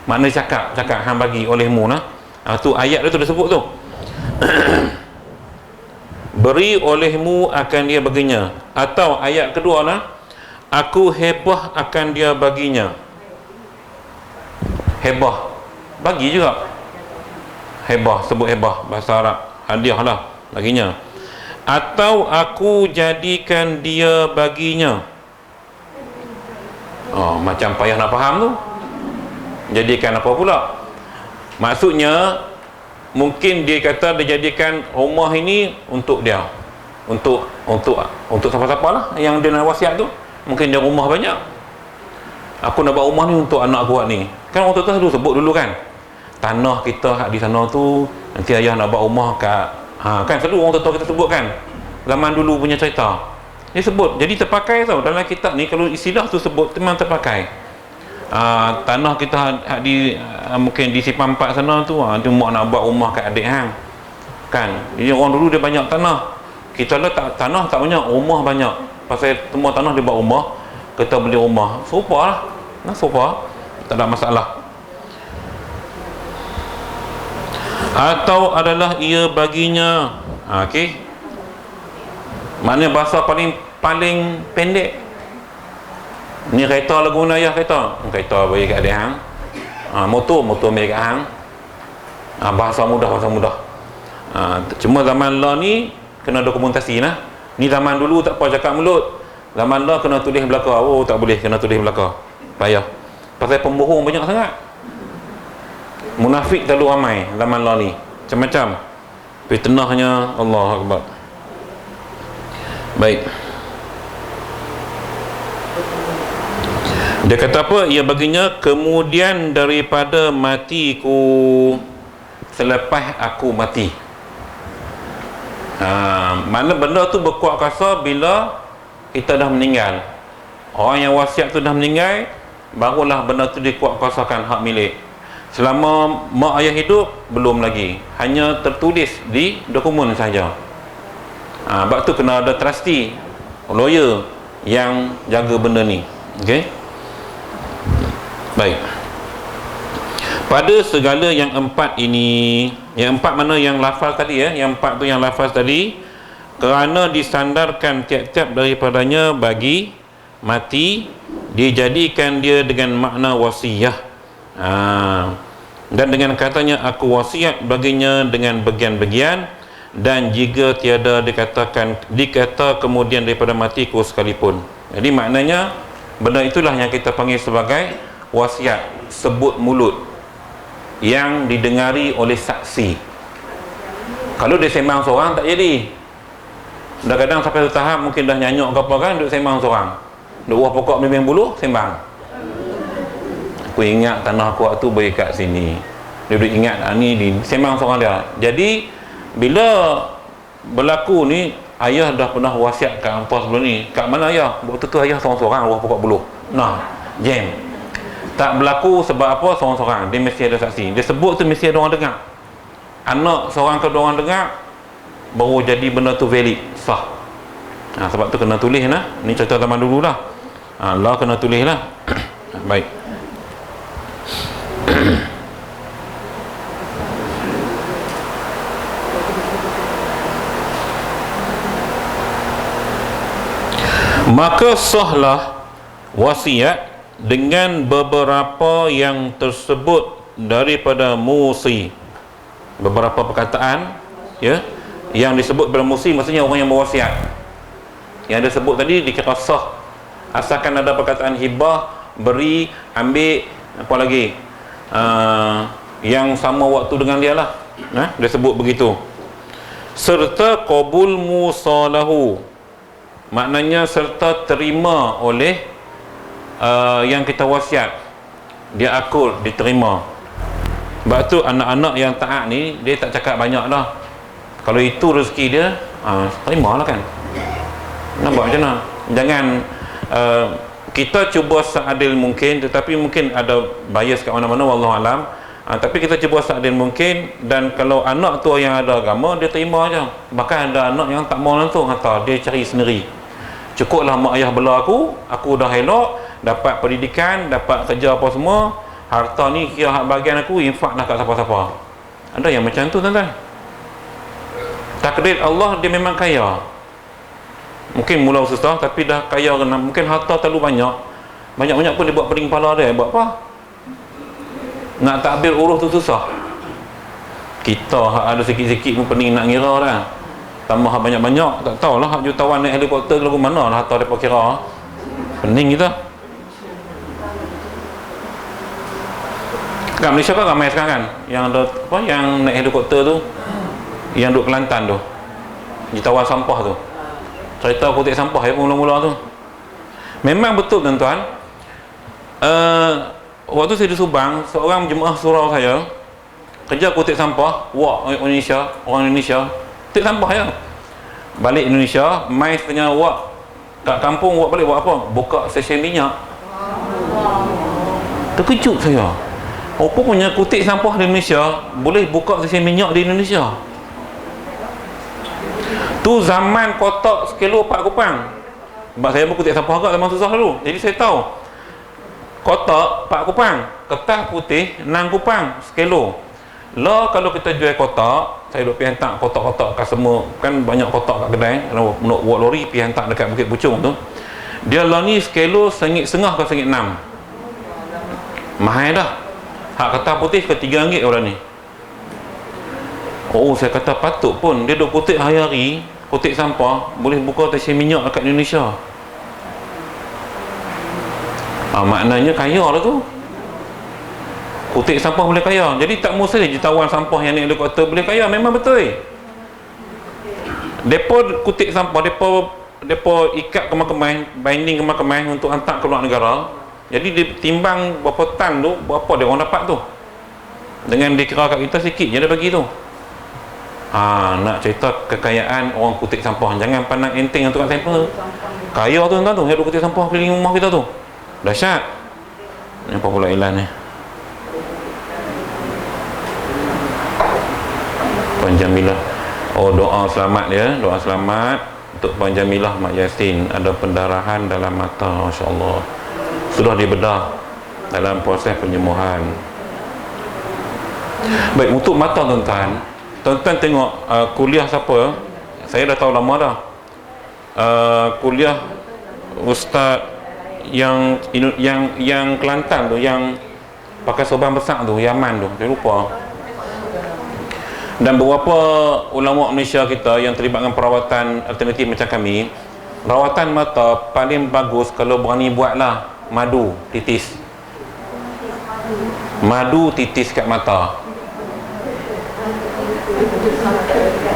Mana cakap hang bagi olehmu nah. Tu ayat dia tu dah sebut tu. Beri olehmu akan dia baginya. Atau ayat kedua lah, aku hebah akan dia baginya. Hebah bagi juga. Hebah, sebut hebah bahasa Arab, hadiah lah baginya. Atau aku jadikan dia baginya. Macam payah nak faham tu. Jadikan apa pula? Maksudnya mungkin dia kata dia jadikan rumah ini untuk dia, untuk siapa-siapa lah yang dia nak wasiat tu. Mungkin dia rumah banyak, aku nak buat rumah ni untuk anak aku ni. Kan orang tu dulu sebut dulu kan, tanah kita di sana tu nanti ayah nak buat rumah kat kan selalu orang tua kita sebut kan, zaman dulu punya cerita dia sebut. Jadi terpakai tau dalam kitab ni. Kalau istilah tu sebut memang terpakai. Tanah kita mungkin di Simpang 4 sana tu, dia mak nak buat rumah kat adik hang kan. Jadi orang dulu dia banyak tanah. Kita lah tanah tak banyak, rumah banyak. Pasal semua tanah dia buat rumah, kita beli rumah serupa lah. Serupa, tak ada masalah. Atau adalah ia baginya. Okey, maknanya bahasa paling pendek. Ni kereta lagu guna ayah kereta bagi kat adik hang. Motor bagi kat hang. Bahasa mudah. Cuma zaman lah ni kena dokumentasi lah. Ni zaman dulu tak apa cakap mulut. Zaman lah kena tulis belakang. Tak boleh kena tulis belakang. Payah. Pasal pembohong banyak sangat. Munafik terlalu ramai zaman lah ni. Macam-macam. Fitnahnya Allah Akbar. Baik. Dia kata apa? Ia baginya kemudian daripada matiku, selepas aku mati. Mana benda tu berkuat kuasa bila kita dah meninggal. Orang yang wasiat tu dah meninggal, barulah benda tu dikuat kuasakan hak milik. Selama mak ayah hidup, belum lagi. Hanya tertulis di dokumen saja. Sebab tu kena ada trustee, lawyer yang jaga benda ni. Okey. Baik. Pada segala yang empat ini, yang empat mana yang lafaz tadi ya, yang empat tu yang lafaz tadi, kerana disandarkan tiap-tiap daripadanya bagi mati, dijadikan dia dengan makna wasiyah. Dan dengan katanya aku wasiat baginya dengan bagian-bagian, dan jika tiada dikata kemudian daripada matiku sekalipun. Jadi maknanya benda itulah yang kita panggil sebagai wasiat sebut mulut yang didengari oleh saksi. Kalau dia sembang seorang tak jadi. Kadang-kadang sampai satu tahap mungkin dah nyanyuk ke apa kan, duduk sembang seorang, duduk buah pokok bimbing buluh sembang. Aku ingat tanah aku tu beri kat sini. Dia duduk ingat ni di sembang seorang dia. Jadi bila berlaku ni, ayah dah pernah wasiat kat hampa sebelum ni. Kat mana ayah? Waktu tu ayah seorang-seorang buah pokok buluh. Jam. Tak berlaku sebab apa? Seorang-seorang. Dia mesti ada saksi. Dia sebut tu mesti ada orang dengar. Anak seorang ke dua orang dengar, baru jadi benda tu valid, sah. Sebab tu kena tulis lah. Ni cerita zaman dulu lah. Allah kena tulis lah. Baik. Maka sahlah wasiat dengan beberapa yang tersebut daripada musi. beberapa perkataan ya yang disebut bil musi, maksudnya orang yang berwasiat. Yang disebut tadi dikira sah asalkan ada perkataan hibah, beri, ambil, apa lagi yang sama waktu dengan dia lah, dia sebut begitu. Serta qabul musalahu, maknanya serta terima oleh yang kita wasiat, dia akul, diterima. Sebab tu anak-anak yang taat ni dia tak cakap banyak dah. Kalau itu rezeki dia, terima lah kan. Nampak macam mana? Jangan kita cuba seadil mungkin, tetapi mungkin ada bias kat mana-mana, wallahualam. Tapi kita cuba seadil mungkin, dan kalau anak tu yang ada agama, dia terima aja. Bahkan ada anak yang tak mau langsung, kata dia cari sendiri. Cukuplah mak ayah bela aku dah elok, dapat pendidikan, dapat kerja apa semua, harta ni kira hak bahagian aku, infak dah kat siapa-siapa. Ada yang macam tu tuan-tuan. Takdir Allah, dia memang kaya. Mungkin mula susah tapi dah kaya, mungkin harta terlalu banyak pun dia buat pening kepala dia. Buat apa? Nak takbir urus tu susah. Kita hak ada sikit-sikit pun pening nak ngira dah. Tambah hak banyak-banyak, tak tahulah hak jutawan naik helikopter lagu mana lah harta depa kira. Pening kita. Kat Malaysia kan ramai sekarang kan yang ada apa, yang naik helikopter tu, yang duduk Kelantan tu, jutawan sampah tu. Cerita kutip sampah ya mula-mula tu. Memang betul tuan-tuan. Waktu saya di Subang, seorang jemaah surau saya kerja kutip sampah, orang Indonesia, kutip sampah ya. Balik Indonesia, mai setengah wak kat kampung, wak balik buat apa? Buka stesen minyak. Terkejut saya. Rupanya kutip sampah di Malaysia boleh buka stesen minyak di Indonesia. Tu zaman kotak sekilo 4 kupang. Sebab saya pun kutip sampah agak zaman susah dulu. Jadi saya tahu kotak 4 kupang, kertas putih 6 kupang sekilo. Lah kalau kita jual kotak, saya duk pergi hantar kotak-kotak kat semua, kan banyak kotak kat kedai, nak buat lori pergi hantar dekat Bukit Puchong tu. Dia lah ni sekilo RM1.5 ke RM1.6. Mahal dah. Hak kertas putih ke RM3 orang ni. Oh, saya kata patut pun dia duk kutip hari-hari, kutip sampah, boleh buka stesen minyak dekat Indonesia. Maknanya kaya lah tu. Kutip sampah boleh kaya. Jadi tak mesti jutawan sampah yang naik helikopter boleh kaya. Memang betul. Depa kutip sampah, depa ikat kemas-kemas, binding kemas-kemas untuk hantar ke luar negara. Jadi dia timbang berapa tan tu, berapa dia orang dapat tu. Dengan dikira kat kita sikit je dia bagi tu. Nak cerita kekayaan orang kutip sampah, jangan pandang enteng untuk kat sampah. Kaya tu tuan-tuan tu, yang kutip sampah keliling rumah kita tu. Dahsyat. Ni apa pula iklan ni? Puan Jamilah. Oh, doa selamat dia, doa selamat untuk Puan Jamilah Mak Yasin, ada pendarahan dalam mata, masya-Allah. Sudah dibedah dalam proses penyembuhan. Baik, untuk mata tuan-tuan, tuan-tuan tengok kuliah siapa? Saya dah tahu lama dah. Kuliah ustaz yang Kelantan tu, yang pakai sorban besar tu, Yaman tu, saya lupa. Dan beberapa ulama Malaysia kita yang terlibat dengan perawatan alternatif macam kami, rawatan mata paling bagus kalau berani buatlah madu titis. Madu titis kat mata.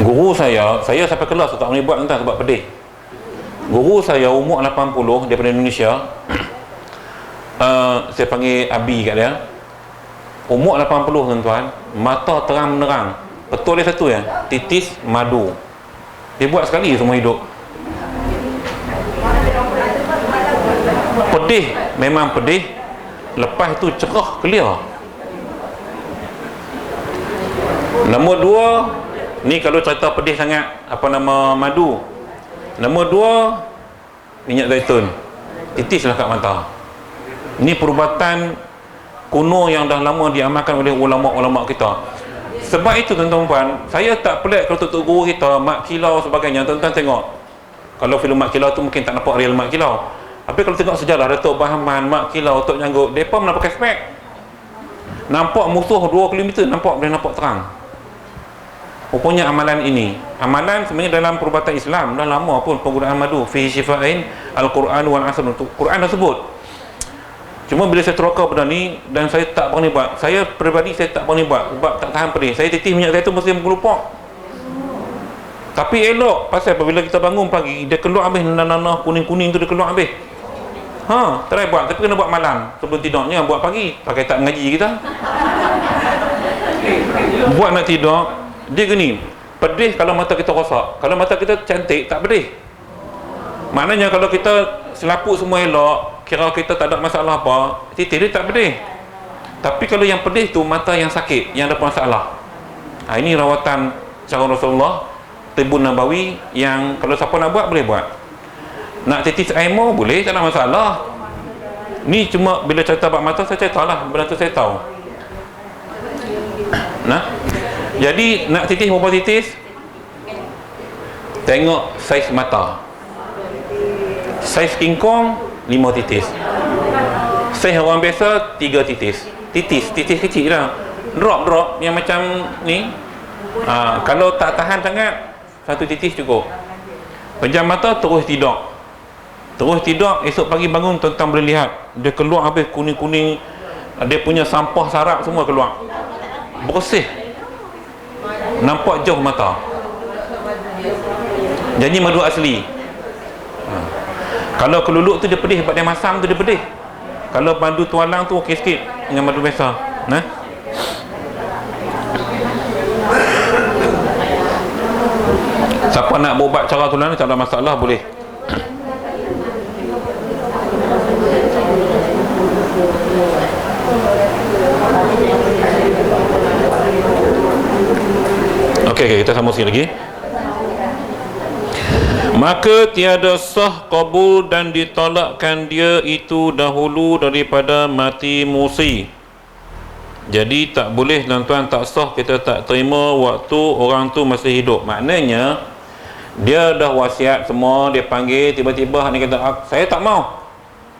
Guru saya sampai kelas tak boleh buat entah sebab pedih. Guru saya umur 80 daripada Indonesia. Saya panggil Abi kat dia. Umur 80 tuan-tuan, mata terang menerang. Betul dia satu ya, titis madu. Dia buat sekali semua hidup. Pedih, memang pedih. Lepas tu cerah, clear. Nombor 2, ni kalau cerita pedih sangat, apa nama, madu. Nombor 2, minyak zaitun. Titislah kat mata. Ini perubatan kuno yang dah lama diamalkan oleh ulama-ulama kita. Sebab itu tuan-tuan, saya tak pelik kalau tok guru kita Mak Kilau sebagainya. Tuan-tuan tengok, kalau filem Mak Kilau tu mungkin tak nampak real Mak Kilau, tapi kalau tengok sejarah Datuk Bahaman, Mak Kilau, Tok Nyanggut, mereka mana pakai spek. Nampak musuh 2 km, boleh nampak terang. rupanya amalan ini, amalan sebenarnya dalam perubatan Islam dah lama pun penggunaan madu, fihi syifa'in al-Quran wal asr, untuk Quran dah sebut. Cuma bila saya teroka benda ni dan saya tak berani buat, saya peribadi saya tak berani buat sebab tak tahan pedih. Saya titih minyak zaitun mesti mengelupak. Tapi elok, pasal apabila kita bangun pagi dia keluar habis, nanah kuning-kuning tu dia keluar habis. Try buat, tapi kena buat malam sebelum tidur. Jangan buat pagi, pakai tak mengaji kita. Buat nak tidur, dia gini, pedih kalau mata kita rosak. Kalau mata kita cantik, tak pedih. Maknanya kalau kita selaput semua elok, kira kita tak ada masalah apa, titik dia tak pedih. Tapi kalau yang pedih tu mata yang sakit, yang ada masalah. Ini rawatan cara Rasulullah, Tibun Nabawi, yang kalau siapa nak buat boleh buat. Nak titis air mau boleh, tak ada masalah. Ni cuma bila cerita bab mata saya cerita lah, benda tu saya tahu. Nah, jadi nak titis berapa titis? Tengok saiz mata. Saiz kingkong 5 titis. Saiz orang biasa 3 titis. Titis kecil lah. Drop yang macam ni. Kalau tak tahan sangat, 1 titis cukup. Pejam mata, terus tidur. Esok pagi bangun, tuan-tuan boleh lihat dia keluar habis kuning-kuning, dia punya sampah sarap semua keluar. Bersih. Nampak jauh mata. Janji madu asli. Kalau keluluk tu dia pedih sebab dia masam tu dia pedih. Kalau madu tualang tu okey sikit dengan madu biasa. Siapa nak berubat cara tulang ni tak ada masalah, boleh. Okey, kita sambung sikit lagi. Maka tiada sah qabul dan ditolakkan dia itu dahulu daripada mati musi. Jadi tak boleh tuan-tuan, tak sah kita tak terima waktu orang tu masih hidup. Maknanya dia dah wasiat semua, dia panggil tiba-tiba ni kata saya tak mau,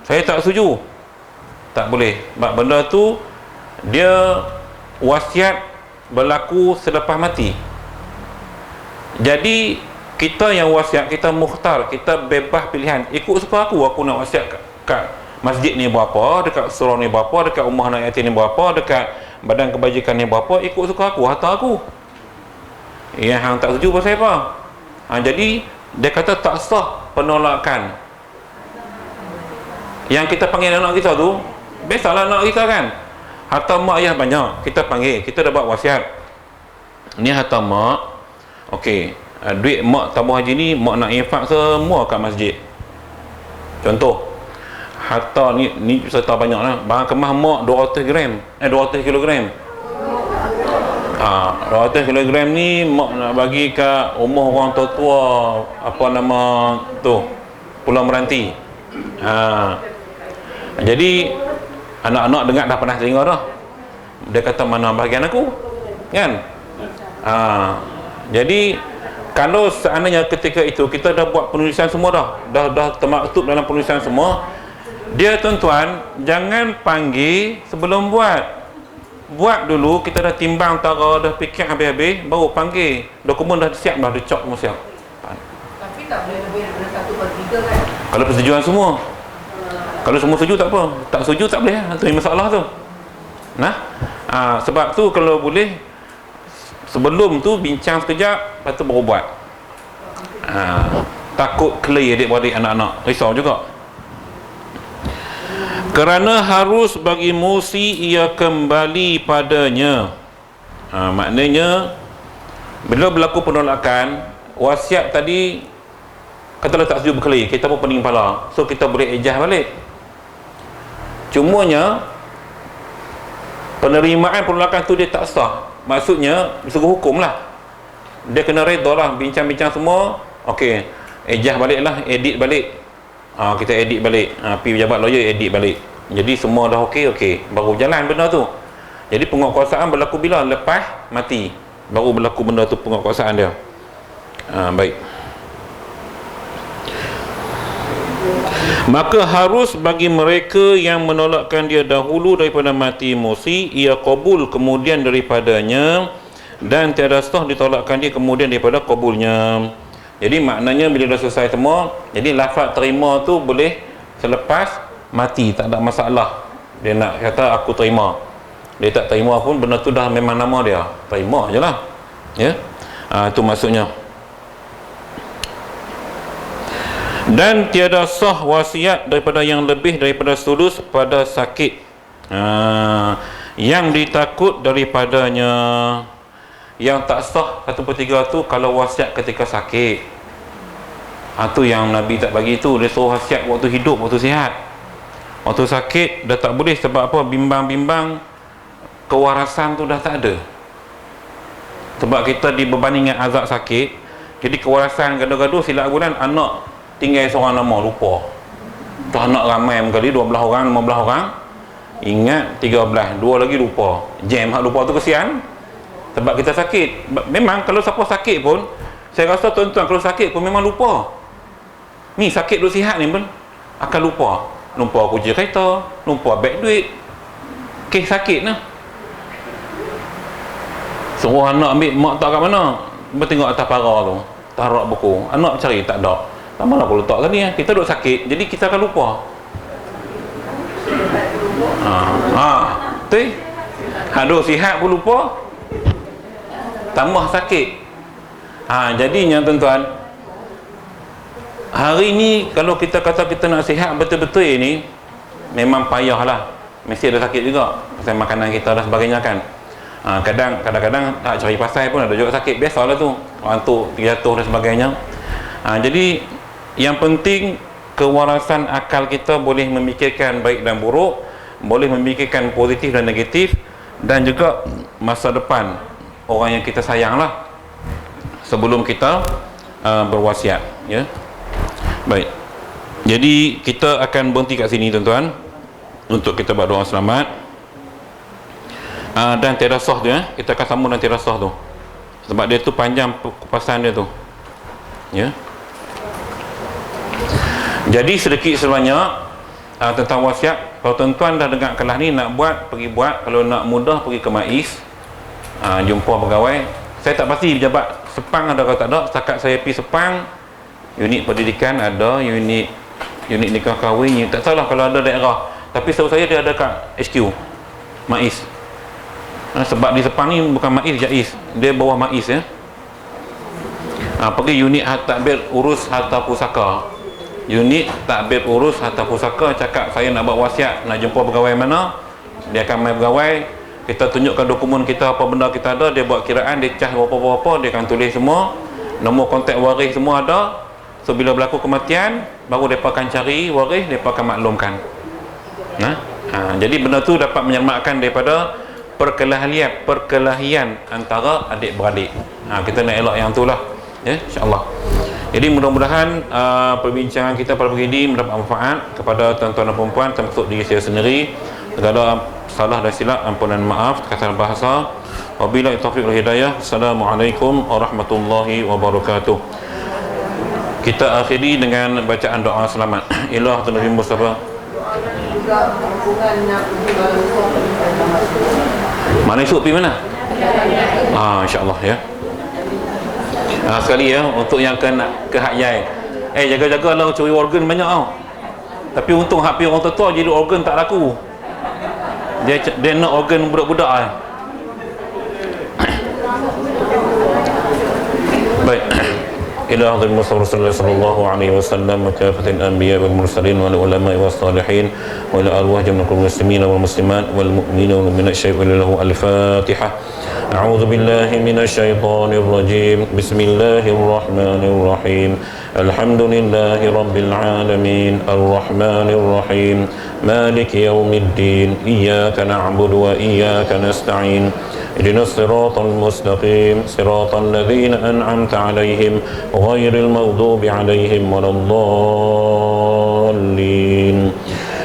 saya tak setuju. Tak boleh. Sebab benda tu dia wasiat berlaku selepas mati. Jadi kita yang wasiat, kita mukhtar, kita bebas pilihan. Ikut suka aku nak wasiat kat masjid ni berapa, dekat surau ni berapa, dekat rumah anak yatim ni berapa, dekat badan kebajikan ni berapa, ikut suka aku, harta aku. Yang hang tak setuju pasal apa? Jadi dia kata tak sah penolakan. Yang kita panggil anak kita tu, biasalah anak kita kan, harta mak ayah banyak, kita panggil, kita dah buat wasiat. Ni harta mak, okey, duit mak tabung haji ni mak nak infak semua kat masjid. Contoh, harta ni serta banyak lah. Barang kemas mak 200 gram 200 kilogram. 200 kilogram ni mak nak bagi kat rumah orang tua-tua, apa nama tu, Pulau Meranti. Jadi anak-anak dengar dah pernah dengar dah. Dia kata mana bahagian aku, kan? Jadi kalau seandainya ketika itu kita dah buat penulisan semua dah termaktub dalam penulisan semua, dia tuan-tuan jangan panggil sebelum buat dulu, kita dah timbang tara, dah fikir habis-habis, baru panggil. Dokumen dah siap, dah dicok semua siap. Tapi tak boleh lebih daripada 1/3 kan? Kalau persetujuan semua. Kalau semua setuju tak apa, tak setuju tak boleh. Itu masalah tu. Sebab tu kalau boleh sebelum tu bincang sekejap, lepas tu baru buat. Takut clear adik-beradik anak-anak, risau juga. Kerana harus bagi musi ia kembali padanya. Maknanya bila berlaku penolakan, wasiat tadi katalah tak setuju berkali, kita pun pening kepala, so kita boleh ejah balik. Cumanya penerimaan penolakan tu dia tak sah. Maksudnya segi hukum lah, dia kena redha lah, bincang-bincang semua. Okey, ejah balik lah, edit balik. Kita edit balik, pergi pejabat lawyer edit balik. Jadi semua dah okey, baru jalan benda tu. Jadi penguatkuasaan berlaku bila? Lepas mati baru berlaku benda tu, penguatkuasaan dia. Baik. Maka harus bagi mereka yang menolakkan dia dahulu daripada mati musi, ia qabul kemudian daripadanya dan tiada sah ditolakkan dia kemudian daripada qabulnya. Jadi maknanya bila dah selesai semua, jadi lafaz terima tu boleh selepas mati, tak ada masalah. Dia nak kata aku terima, dia tak terima pun benda tu dah memang nama dia, terima je lah, ya. Itu maksudnya. Dan tiada sah wasiat daripada yang lebih daripada sulus pada sakit yang ditakut daripadanya. Yang tak sah 1/3 tu kalau wasiat ketika sakit. Tu yang Nabi tak bagi tu. Dia suruh wasiat waktu hidup, waktu sihat. Waktu sakit dah tak boleh. Sebab apa? Bimbang-bimbang kewarasan tu dah tak ada. Sebab kita dibebani dengan azab sakit, jadi kewarasan gaduh-gaduh silap bulan, anak tinggal seorang nama, lupa. Tu anak ramai kali 12 orang, 15 orang, ingat 13, dua lagi lupa. Jam hak lupa tu kesian. Sebab kita sakit. Memang kalau siapa sakit pun, saya rasa tuan-tuan kalau sakit pun memang lupa. Ni sakit duk sihat ni pun akan lupa. Lupa kunci kereta, lupa beg duit. Kes sakit lah. Suruh anak ambil, mak tak kat mana? Bertengok atas para tu, tarak buku. Anak cari tak ada. Tak mana aku letak tadi. Kita duk sakit, jadi kita akan lupa. Tu duk sihat pun lupa, tambah sakit. Jadinya tuan-tuan, hari ni kalau kita kata kita nak sihat betul-betul ni, memang payahlah. Mesti ada sakit juga pasal makanan kita dan sebagainya kan. Kadang-kadang tak cari pasal pun ada juga sakit. Biasalah tu, ngantuk, terjatuh dan sebagainya. Jadi yang penting kewarasan akal kita boleh memikirkan baik dan buruk, boleh memikirkan positif dan negatif, dan juga masa depan orang yang kita sayang lah sebelum kita berwasiat, ya. Baik, jadi kita akan berhenti kat sini tuan-tuan untuk kita buat doa selamat. Dan tiada sah tu, ya. Kita akan sambung dan tiada sah tu sebab dia tu panjang kupasan dia tu, ya. Jadi sedikit sebanyak tentang wasiat. Kalau tuan-tuan dah dengar kelas ni, nak buat, pergi buat. Kalau nak mudah, pergi ke MAIS, jumpa pegawai. Saya tak pasti pejabat Sepang ada atau tak ada. Setakat saya pergi Sepang, unit pendidikan ada, unit nikah kahwin, tak salah kalau ada daerah. Tapi setahu saya dia ada kat HQ MAIS. Sebab di Sepang ni bukan MAIS, JAIS, dia bawah MAIS, ya. Pergi unit tadbir urus harta pusaka. Unit tadbir urus harta pusaka, cakap saya nak buat wasiat, nak jumpa pegawai mana, dia akan main pegawai, kita tunjukkan dokumen kita, apa benda kita ada, dia buat kiraan, dia cas berapa-berapa, dia akan tulis semua, nombor kontak waris semua ada. So bila berlaku kematian, baru mereka akan cari waris, mereka akan maklumkan. Jadi benda tu dapat menyelamatkan daripada perkelahian antara adik-beradik. Kita nak elak yang tu lah, ya, insyaAllah. Jadi mudah-mudahan perbincangan kita pada pagi ini mendapat manfaat kepada tuan-tuan dan perempuan, termasuk diri saya sendiri. Segala salah dan silap, ampunan maaf, kata bahasa. Wabillahi taufiq wal hidayah. Assalamualaikum warahmatullahi wabarakatuh. Kita akhiri dengan bacaan doa selamat. Ilah Nabi Mustafa. Mana esok pergi mana? InsyaAllah, ya. Sekali, ya, untuk yang ke Hak Yai, jaga-jaga lah, curi organ banyak tau. Tapi untung hak pergi orang tua jadi organ tak laku. Dia nak organ budak-budak. Baik. إلى حضرة المصطفى صلى الله عليه وسلم وكافة الأنبياء والمرسلين والعلماء والصالحين وإلى أرواح جميع المسلمين والمسلمات والمؤمنين والمؤمنات شيء له الفاتحة. أعوذ بالله من الشيطان الرجيم. بسم الله الرحمن الرحيم. الحمد لله رب العالمين الرحمن الرحيم مالك يوم الدين إياك نعبد وإياك نستعين اهدنا الصراط المستقيم صراط الذين أنعمت عليهم غير المغضوب عليهم ولا الضالين.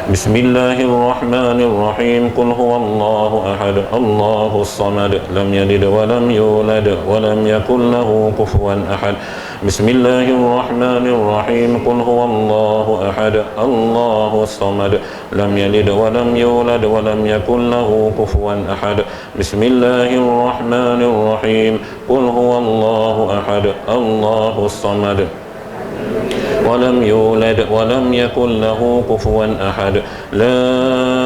بسم الله الرحمن الرحيم. قل هو الله أحد الله الصمد لم يلد ولم يولد ولم يكن له كفوا أحد بسم الله الرحمن الرحيم قل هو الله أحد الله الصمد لم يلد ولم يولد ولم يكن له كفوا أحد بسم الله الرحمن الرحيم قل هو الله أحد الله الصمد ولم يولد ولم يكن له كفوا أحد لا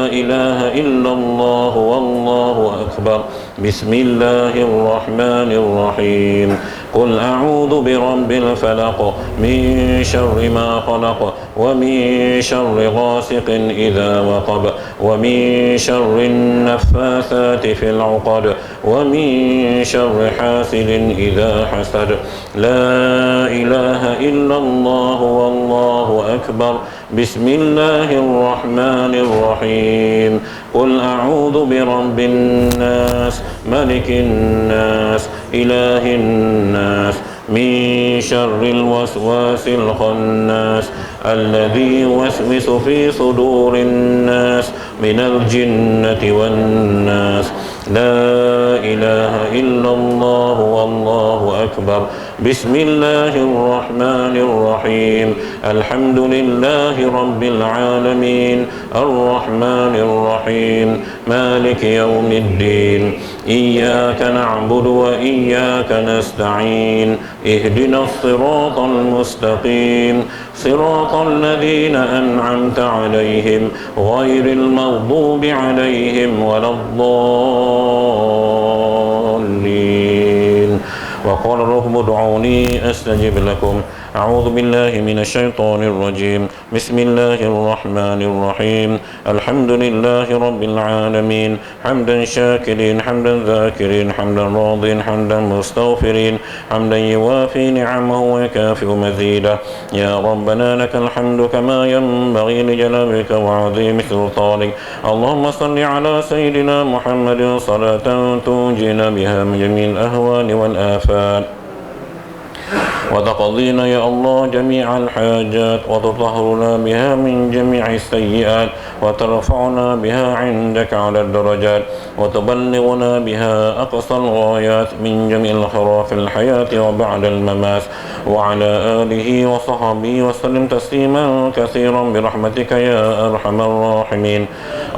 إله إلا الله والله أكبر بسم الله الرحمن الرحيم قل أعوذ برب الفلق من شر ما خلق ومن شر غاسق إذا وقب ومن شر النفاثات في العقد ومن شر حاسد إذا حسد لا إله إلا الله والله أكبر بسم الله الرحمن الرحيم قل أعوذ برب الناس ملك الناس إله الناس من شر الوسواس الخناس الذي يوسوس في صدور الناس من الجنة والناس لا إله إلا الله والله أكبر بسم الله الرحمن الرحيم الحمد لله رب العالمين الرحمن الرحيم مالك يوم الدين إياك نعبد وإياك نستعين اهدنا الصراط المستقيم صراط الذين أنعمت عليهم غير المغضوب عليهم ولا الضالين وقال ربكم ادعوني أستجب لكم أعوذ بالله من الشيطان الرجيم بسم الله الرحمن الرحيم الحمد لله رب العالمين حمدا شاكرين حمدا ذاكرين حمدا راضين حمدا مستغفرين حمدا يوافي نعمه ويكافئ مزيده يا ربنا لك الحمد كما ينبغي لجلالك وعظيم سلطانك اللهم صل على سيدنا محمد صلاة تنجينا بها من جميع الأهوال والآفات وتقضينا يا الله جميع الحاجات وتطهرنا بها من جميع السيئات وترفعنا بها عندك على الدرجات وتبلغنا بها أقصى الغايات من جميع الخيرات في الحياة وبعد الممات وعلى آله وصحبه وسلم تسليما كثيرا برحمتك يا أرحم الراحمين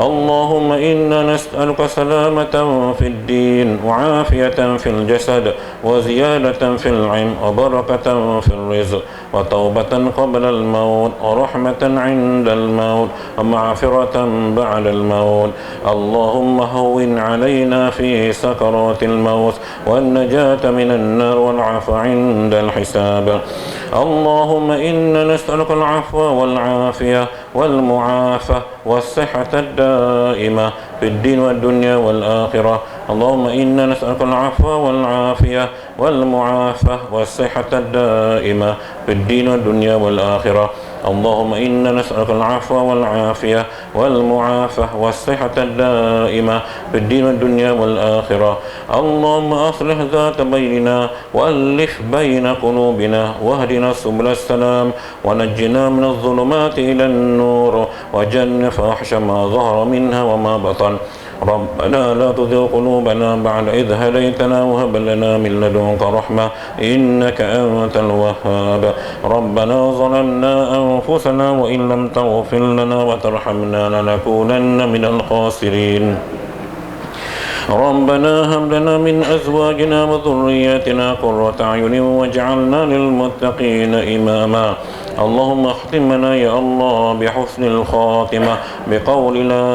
اللهم إنا نسألك سلامة في الدين وعافية في الجسد وزيادة في العلم وبركة في الرزق وتوبة قبل الموت ورحمة عند الموت ومغفرة بعد الموت اللهم هون علينا في سكرات الموت والنجاة من النار والعفو عند الحساب اللهم إنا نسألك العفو والعافية والمعافاة والصحة الدائمة في الدين والدنيا والآخرة اللهم إنا نسألك العفو والعافية والمعافاة والصحة الدائمة في الدين والدنيا والآخرة اللهم إنا نسألك العفو والعافية والمعافاة والصحة الدائمة في الدين والدنيا والآخرة اللهم أصلح ذات بيننا وألف بين قلوبنا واهدنا سبل السلام ونجنا من الظلمات إلى النور وجنب فاحش ما ظهر منها وما بطن ربنا لا تزغ قلوبنا بعد إذ هديتنا وهب لنا من لدنك رحمة إنك أنت الوهاب ربنا ظلمنا أنفسنا وإن لم تغفر لنا وترحمنا لنكونن من الخاسرين ربنا هب لنا من أزواجنا وذرياتنا قرة أعين واجعلنا للمتقين إماما اللهم اختمنا يا الله بحسن الخاتمة بقول لا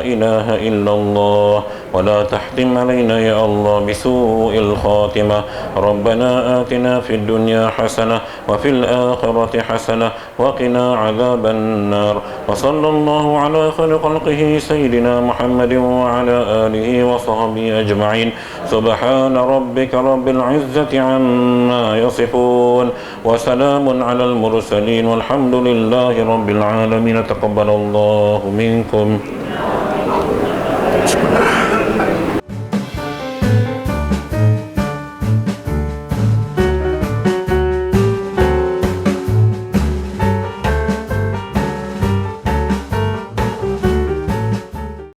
إله إلا الله ولا تحتم علينا يا الله بسوء الخاتمة ربنا آتنا في الدنيا حسنة وفي الآخرة حسنة وقنا عذاب النار وصلى الله على خير خلقه سيدنا محمد وعلى آله وصحبه أجمعين سبحان ربك رب العزة عما يصفون وسلام على المرسلين والحمد لله رب العالمين تقبل الله منكم